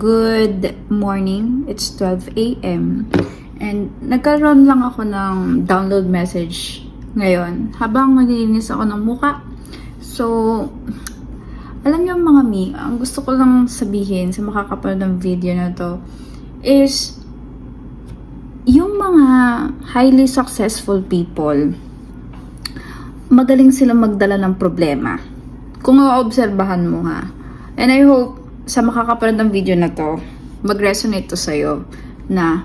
Good morning. It's 12 a.m. And nagkaroon lang ako ng download message ngayon habang maglilinis ako ng muka. So, alam niyo mga mi, ang gusto ko lang sabihin sa makakapanood ng video na to is yung mga highly successful people, magaling silang magdala ng problema. Kung maobserbahan mo ha. And I hope sa makakapanood ng video na to, mag-resonate to sa'yo na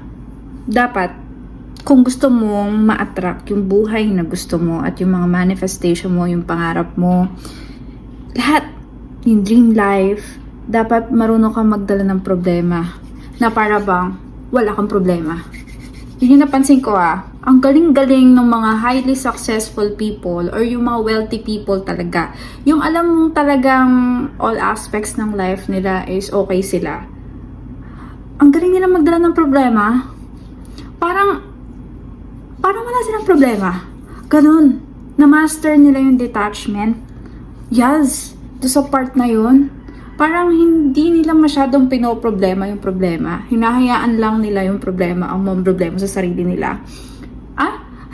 dapat kung gusto mong ma-attract yung buhay na gusto mo at yung mga manifestation mo, yung pangarap mo, lahat, yung dream life, dapat marunong kang magdala ng problema na para bang wala kang problema. Yun yung napansin ko ang galing-galing ng mga highly successful people or yung mga wealthy people talaga. Yung alam mong talagang all aspects ng life nila is okay sila. Ang galing nila magdala ng problema. Parang wala silang problema. Ganun. Na-master nila yung detachment. Yes. Doon sa part na yun. Parang hindi nila masyadong pinoproblema yung problema. Hinahayaan lang nila yung problema, ang mamroblema sa sarili nila.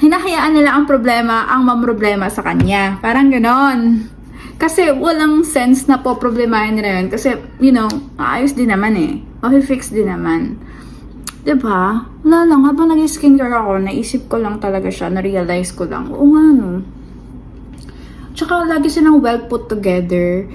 Hinahayaan nila ang problema, ang mamroblema sa kanya. Parang ganon. Kasi walang sense na po problemahin nila yun. Kasi, ayos din naman fix din naman. Diba? Wala lang, habang nag-skincare ako, naisip ko lang talaga siya, na-realize ko lang, oo nga no. Tsaka lagi silang well put together.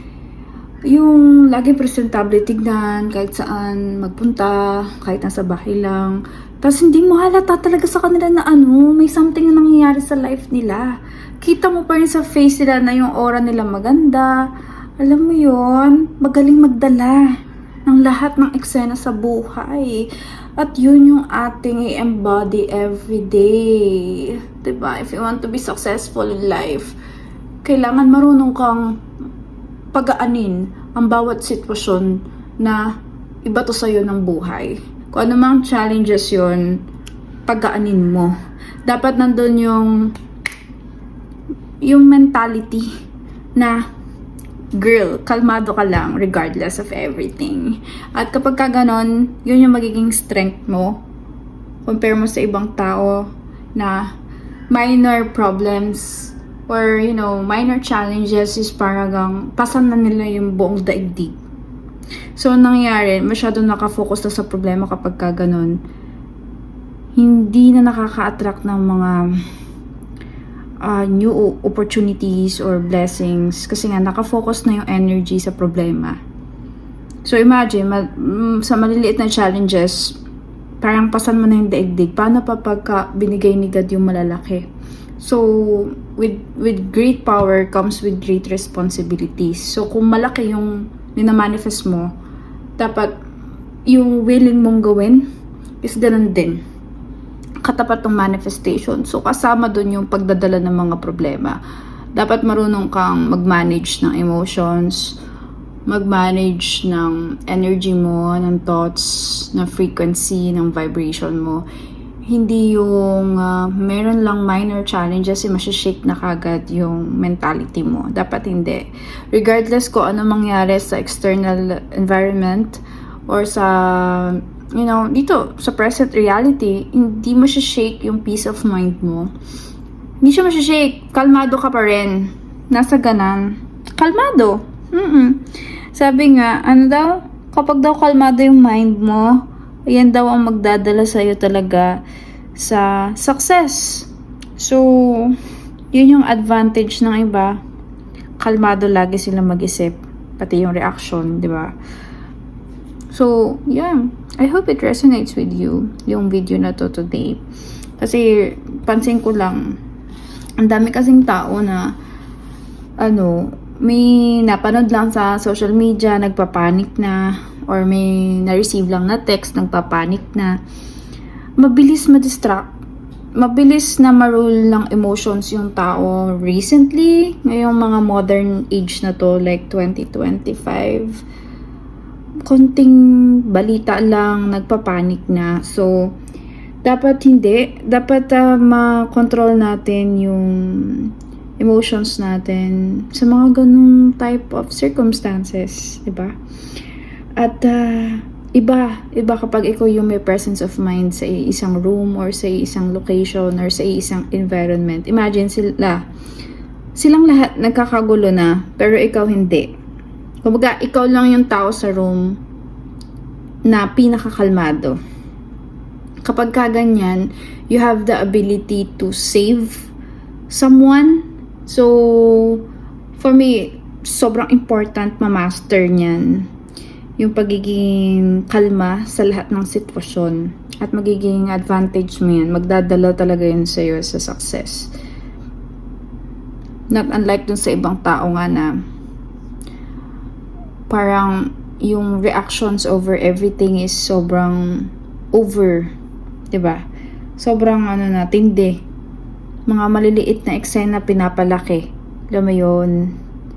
Yung lagi presentable tignan, kahit saan magpunta, kahit nasa bahay lang. Tapos hindi mo halata talaga sa kanila na may something na nangyayari sa life nila. Kita mo pa rin sa face nila na yung aura nila maganda. Alam mo yon, magaling magdala ng lahat ng eksena sa buhay. At yun yung ating i-embody everyday. Diba? If you want to be successful in life, kailangan marunong kang pagaanin ang bawat sitwasyon na ibato sa'yo ng buhay. Kung ano mang challenges yun, pagaanin mo. Dapat nandun yung mentality na, girl, kalmado ka lang regardless of everything. At kapag ka ganon, yun yung magiging strength mo. Compare mo sa ibang tao na minor problems or, minor challenges is parang pasan na nila yung buong daigdig. So, nangyayari, masyadong nakafocus na sa problema kapag ka ganun. Hindi na nakaka-attract ng mga new opportunities or blessings kasi nga nakafocus na yung energy sa problema. So, imagine, sa maliliit na challenges, parang pasan mo na yung daigdig. Paano pa pagka binigay ni God yung malalaki? So, with great power comes with great responsibilities. So, kung malaki yung minamanifest mo, dapat yung willing mong gawin is ganun din. Katapat ng manifestation. So, kasama dun yung pagdadala ng mga problema. Dapat marunong kang mag-manage ng emotions, mag-manage ng energy mo, ng thoughts, ng frequency, ng vibration mo. Hindi yung meron lang minor challenges, masashake na kagad yung mentality mo. Dapat hindi. Regardless ko ano mangyari sa external environment or sa, dito, sa present reality, hindi masashake yung peace of mind mo. Hindi siya masashake. Kalmado ka pa rin. Nasa ganan. Kalmado. Sabi nga, kapag daw kalmado yung mind mo, yan daw ang magdadala sa'yo talaga sa success. So, yun yung advantage ng iba. Kalmado lagi sila mag-isip. Pati yung reaction, di ba? So, yeah. I hope it resonates with you, yung video na to today. Kasi, pansin ko lang, ang dami kasing tao na, may napanood lang sa social media, nagpapanik na, or may na-receive lang na text, nagpapanik na. Mabilis ma-distract. Mabilis na marule ng emotions yung tao recently. Ngayong mga modern age na to, like 2025. Konting balita lang, nagpapanik na. So, dapat hindi. Dapat ma-control natin yung emotions natin sa mga ganung type of circumstances, diba? At iba kapag ikaw yung may presence of mind sa isang room or sa isang location or sa isang environment. Imagine silang lahat nagkakagulo na, pero ikaw hindi. Kumbaga, ikaw lang yung tao sa room na pinakakalmado. Kapag ka ganyan, you have the ability to save someone. So, for me, sobrang important ma-master niyan yung pagiging kalma sa lahat ng sitwasyon. At magiging advantage mo yan. Magdadala talaga yun sa'yo sa success. Not unlike dun sa ibang tao nga na parang yung reactions over everything is sobrang over. 'Di ba? Sobrang tindi. Mga maliliit na eksena pinapalaki. Alam mo yun?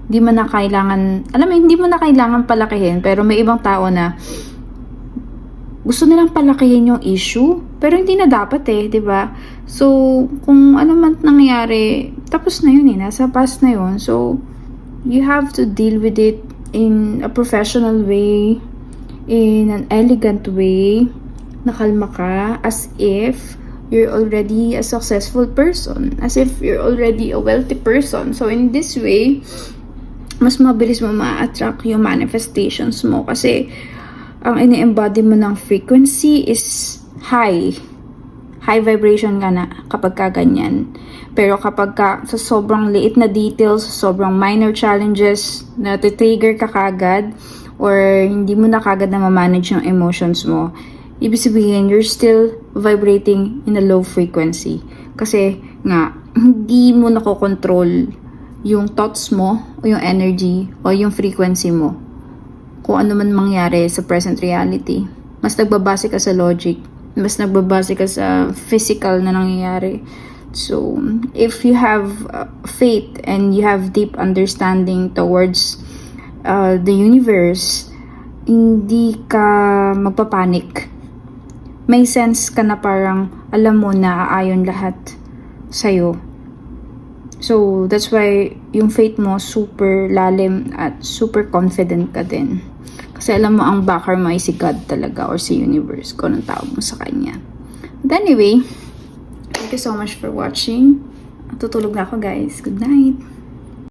Hindi mo na kailangan palakihin, pero may ibang tao na gusto nilang palakihin yung issue, pero hindi na dapat 'di ba? So, kung ano man nangyari, tapos na yun nasa past na yun. So, you have to deal with it in a professional way, in an elegant way, nakalma ka, as if you're already a successful person, as if you're already a wealthy person. So, in this way, mas mabilis mo ma-attract yung manifestations mo kasi ang ini-embody mo ng frequency is high vibration ka na kapag ka ganyan. Pero kapag ka sa sobrang liit na details, sobrang minor challenges na trigger ka kagad or hindi mo na kagad na ma-manage yung emotions mo, ibig sabihin you're still vibrating in a low frequency kasi nga hindi mo nakokontrol yung thoughts mo, o yung energy, o yung frequency mo. Kung ano man mangyari sa present reality. Mas nagbabase ka sa logic. Mas nagbabase ka sa physical na nangyayari. So, if you have faith and you have deep understanding towards the universe, hindi ka magpapanik. May sense ka na parang alam mo na aayon lahat sa'yo. So, that's why yung faith mo super lalim at super confident ka din. Kasi alam mo ang backer mo ay si God talaga or si universe kung anong tawag mo sa kanya. But anyway, thank you so much for watching. Tutulog na ako guys. Good night!